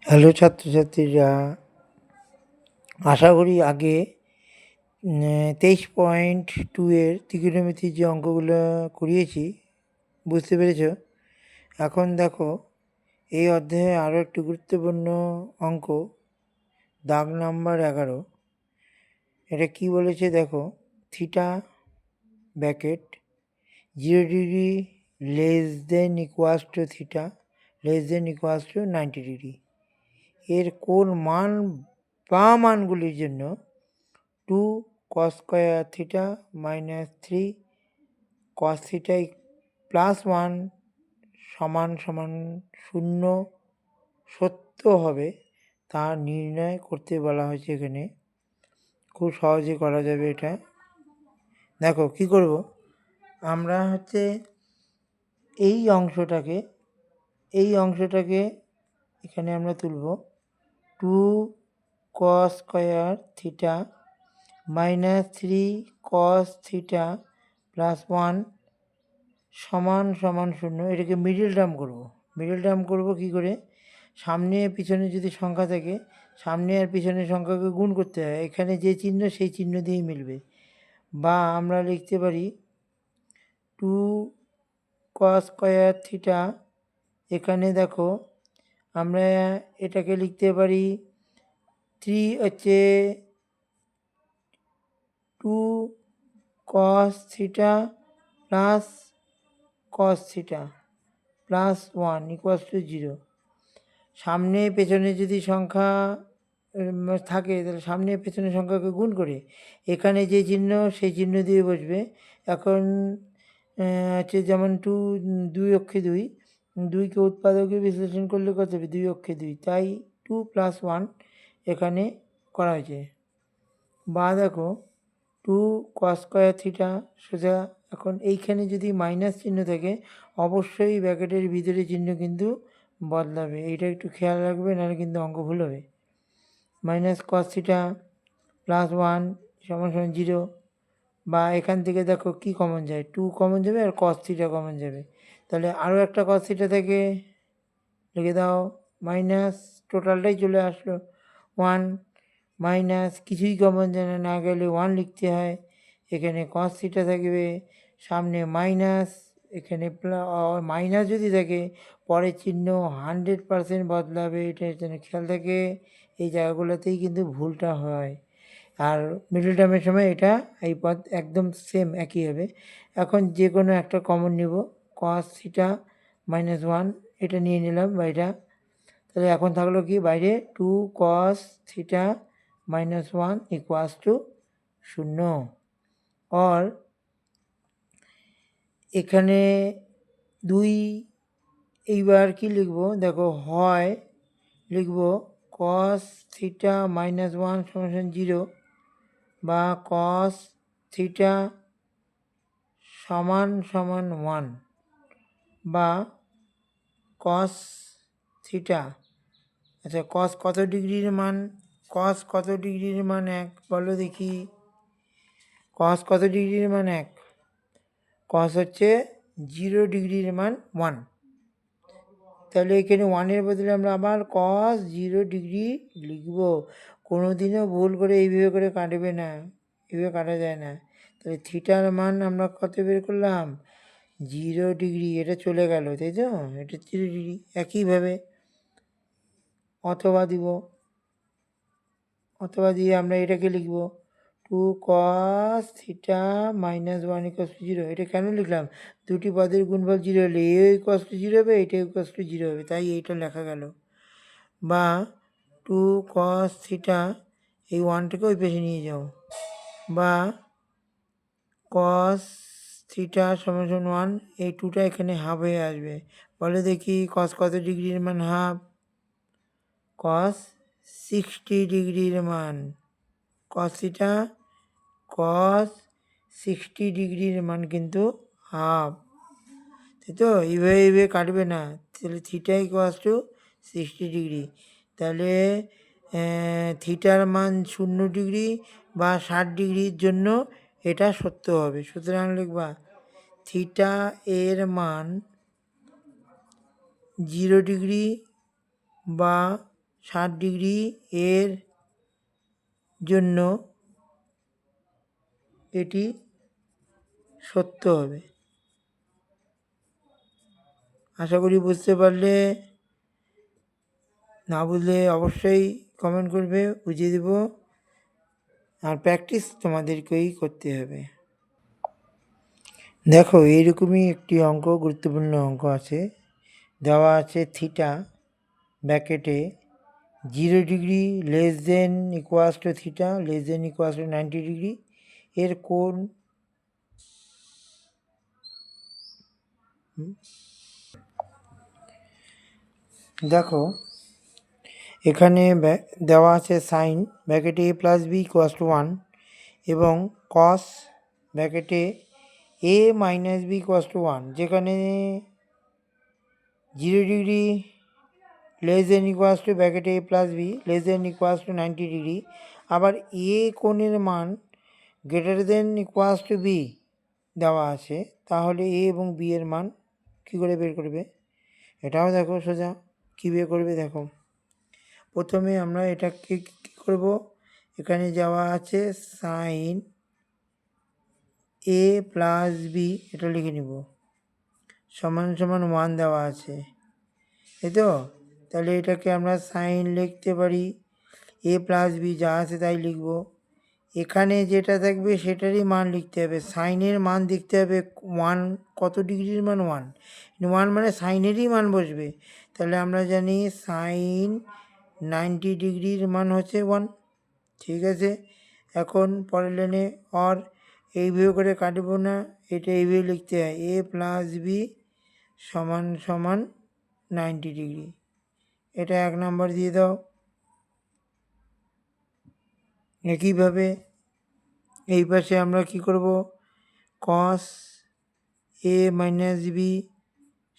Hello ছাত্রছাত্রীরা, আশা করি আগে 23.2 এর ত্রিকোণমিতির যে অঙ্কগুলো করিয়েছি বুঝতে পেরেছ। এখন দেখো এই অধ্যায়ে আরও একটি গুরুত্বপূর্ণ অঙ্ক, দাগ নাম্বার 11। এটা কি বলেছে দেখো, theta bracket 0 degree less than equals to theta less than equals to 90 degree এর কোন মান বা মানগুলির জন্য 2 cos square theta minus 3 cos theta plus 1 সমান সমান 0 সত্য হবে তা নির্ণয় করতে বলা হয়েছে। এখানে খুব সহজে করা যাবে এটা। দেখো কি করব, আমরা এই অংশটাকে এখানে আমরা তুলব 2 cos square theta minus 3 cos theta plus 1 সমান সমান 0। এটাকে মিডল টার্ম করব কী করে, সামনে পিছনে যদি সংখ্যা থাকে সামনে আর পিছনের সংখ্যাকে গুণ করতে হয়, এখানে যে চিহ্ন সেই চিহ্ন দিয়েই মিলবে। বা আমরা লিখতে পারি 2 cos স্কোয়ার থিটা, এখানে দেখো আমরা এটাকে লিখতে পারি 2 cos theta plus cos theta plus 1 equals to 0। সামনে পেছনে যদি সংখ্যা থাকে তাহলে সামনে পেছনের সংখ্যাকে গুণ করে এখানে যে চিহ্ন সেই চিহ্ন দিয়ে বসবে। এখন যেমন 2 অক্ষে 2কে উৎপাদকে বিশ্লেষণ করলে কত হবে, 2 অক্ষে 2, তাই 2 প্লাস 1 এখানে করা হয়েছে। বা দেখো 2 cos স্কোয়ার থিটা সোজা, এখন এইখানে যদি মাইনাস চিহ্ন থাকে অবশ্যই ব্র্যাকেটের ভিতরে চিহ্ন কিন্তু বদলাবে, এইটা একটু খেয়াল রাখবে, নাহলে কিন্তু অঙ্ক ভুল হবে। মাইনাস cos থিটা প্লাস 1 সমান সমান 0। বা এখান থেকে দেখো কি কমন যায়, 2 কমন যাবে আর cos থিটা কমন যাবে, তাহলে আরও একটা cos থিটা থেকে লিখে দাও মাইনাস, টোটালটাই চলে আসলো 1 মাইনাস, কিছুই কমন যায় না গেলে 1 লিখতে হয়। এখানে cos থিটা থাকবে, সামনে মাইনাস, এখানে মাইনাস যদি থাকে পরের চিহ্ন 100% বদলাবে, এটা যেন খেয়াল থাকে। এই জায়গাগুলোতেই কিন্তু ভুলটা হয়। আর মিডল টার্মের সময় এটা এই পদ একদম সেম একই হবে। এখন যে কোনো একটা কমন নেব, cos থিটা মাইনাস 1 এটা নিয়ে নিলাম বাইরে, তাহলে এখন থাকলো কি বাইরে 2 cos theta minus 1 equals to 0। আর এখানে 2, এইবার কি লিখব দেখো, হয় লিখব cos থিটা মাইনাস 1 সমান 0 বা cos থিটা সমান সমান 1 বা cos থিটা, আচ্ছা cos কত ডিগ্রির মান, cos কত ডিগ্রির মান 1 বলো দেখি, cos কত ডিগ্রির মান 1, cos হচ্ছে 0 ডিগ্রির মান 1, তাহলে এখানে 1-এর বদলে আমরা আবার cos 0 ডিগ্রি লিখব। কোনো দিনও ভুল করে এইভাবে করে কাটবে না, এইভাবে কাটা যায় না। তাহলে থিটার মান আমরা কত বের করলাম, 0 ডিগ্রি, এটা চলে গেল তাই তো, এটা 0 ডিগ্রি। একইভাবে অথবা দিয়ে আমরা এটাকে লিখব 2 cos theta minus 1 equals to 0। এটা কেন লিখলাম, দুটি পদের গুণফল 0 হলে এ ইকুয়ালস টু 0 হবে, এটা ইকুয়ালস টু 0 হবে, তাই এইটা লেখা গেল। বা 2 cos থিটা, এই 1টাকে ওই পেশে নিয়ে যাও, বা cos থিটা সমান সমান 1, এই 2টা এখানে হাফ হয়ে আসবে। বলে দেখি cos কত ডিগ্রির মান হাফ, cos 60 ডিগ্রির মান, cos থিটা cos 60 ডিগ্রির মান কিন্তু হাফ, তাই তো। এইভাবে কাটবে না, তাহলে থিটা ইকুয়ালস টু 60 ডিগ্রি, তাহলে থিটার মান 0 ডিগ্রি বা 60 ডিগ্রির জন্য এটা সত্য হবে। সুতরাং লিখবা থিটা এর মান 0 ডিগ্রি বা 60° এর জন্য এটি সত্য হবে। আশা করি বুঝতে পারলে। না বুঝলে অবশ্যই কমেন্ট করবে, বুঝিয়ে দেব। আর প্র্যাকটিস তোমাদেরকেই করতে হবে। দেখো এইরকমই একটি অঙ্ক, গুরুত্বপূর্ণ অঙ্ক আছে। দেওয়া আছে থিটা ব্র্যাকেটে 0° less than equals to theta less than equals to 90° এর কোণ দেখো এখানে দেওয়া আছে সাইন ব্র্যাকেটে a plus B equals to 1 এবং কস ব্র্যাকেটে a minus B equals to 1, যেখানে 0° লেস দেন ইকুয়ালস টু ব্র্যাকেটে a plus B less than equals to 90°, আবার a কোণের মান greater than equals to B দেওয়া আছে। তাহলে a এবং b এর মান কী করে বের করবে? এটাও দেখো সোজা কী বের করবে। দেখো প্রথমে আমরা এটাকে কী করব, এখানে যাওয়া আছে সাইন a প্লাস বি, এটা লিখে নিব, সমান সমান 1 দেওয়া আছে, এই তো। তাহলে এটাকে আমরা সাইন লিখতে পারি, a প্লাস বি যা আছে তাই লিখব। এখানে যেটা থাকবে সেটারই মান লিখতে হবে, সাইনের মান দেখতে হবে 1 কত ডিগ্রির মান 1 মানে সাইনেরই মান বসবে। তাহলে আমরা জানি সাইন 90°-র মান হচ্ছে 1। ঠিক আছে, এখন পরের লাইনে আর এইভাবে করে কাটবো না, এটা এইভাবে লিখতে হয় a প্লাস বি সমান সমান 90°। এটা 1 নম্বর দিয়ে দাও। একইভাবে এই পাশে আমরা কি করব, কস a মাইনাস বি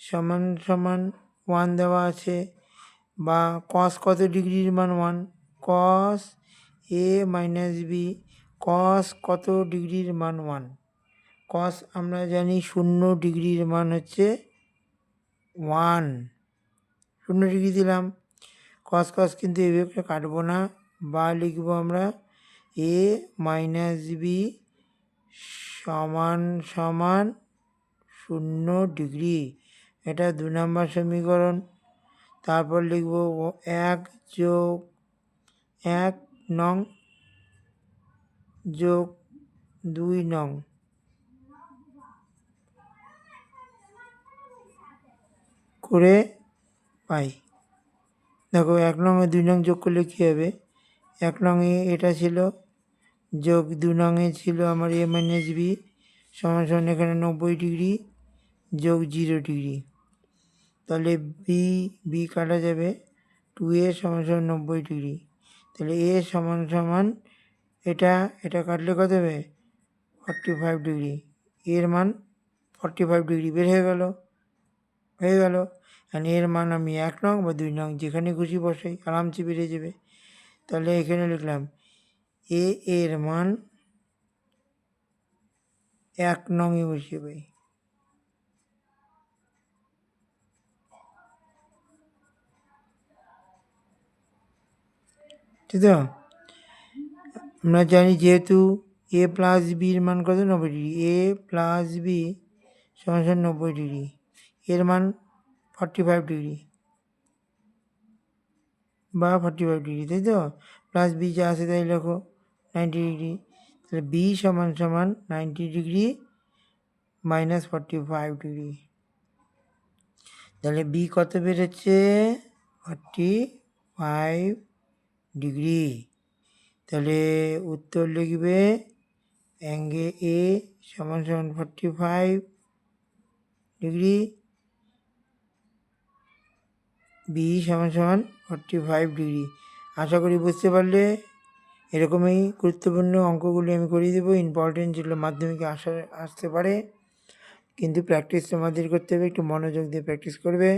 সমান সমান 1 দেওয়া আছে, বা কস কত ডিগ্রির মান 1, কস a মাইনাস বি কস কত ডিগ্রির মান 1, কস আমরা জানি 0° মান হচ্ছে 1, 0° দিলাম। কস কস কিন্তু এভাবে কাটবো না, বা লিখবো আমরা a মাইনাস বি সমান সমান 0°, এটা 2 নম্বর সমীকরণ। তারপর লিখব 1 যোগ 1 নং যোগ 2 নং করে পাই। দেখো 1 নং এ 2 নং যোগ করলে কী হবে, 1 নংয়ে এটা ছিল যোগ 2 নংয়ে ছিল আমার a মাইনাস বি সমান সমান এখানে 90° যোগ 0°। তাহলে বি কাটা যাবে, 2a সমান সমান 90°। তাহলে a সমান সমান এটা কাটলে কত হবে 45°, এর মান 45° বের হয়ে গেল। আর এর মান আমি 1 নং বা 2 নং যেখানে খুশি বসাই, আরামসে বেরিয়ে যাবে। তাহলে এখানে লিখলাম a এর মান 1 নংয়ে বসিয়ে পাই। ঠিক তো, আমরা জানি যেহেতু a প্লাস বির মান কত 90°, a প্লাস বি সমান সমান 90°, এর মান 45° বা 45°, তাই তো। প্লাস বি যা আছে তাই লেখো 90°, তাহলে বি সমান সমান 90° মাইনাস 45°। তাহলে বি কত বেরোচ্ছে 45°। তাহলে উত্তর লিখবে অ্যাঙ্গেল এ সমান সমান 45°, বি সমান সমান 45°। আশা করি বুঝতে পারলে। এরকমই গুরুত্বপূর্ণ অঙ্কগুলি আমি করিয়ে দেবো, ইম্পর্টেন্ট যেগুলো মাধ্যমিকে আসতে পারে, কিন্তু প্র্যাকটিস তোমাদের করতে হবে, একটু মনোযোগ দিয়ে প্র্যাকটিস করবে।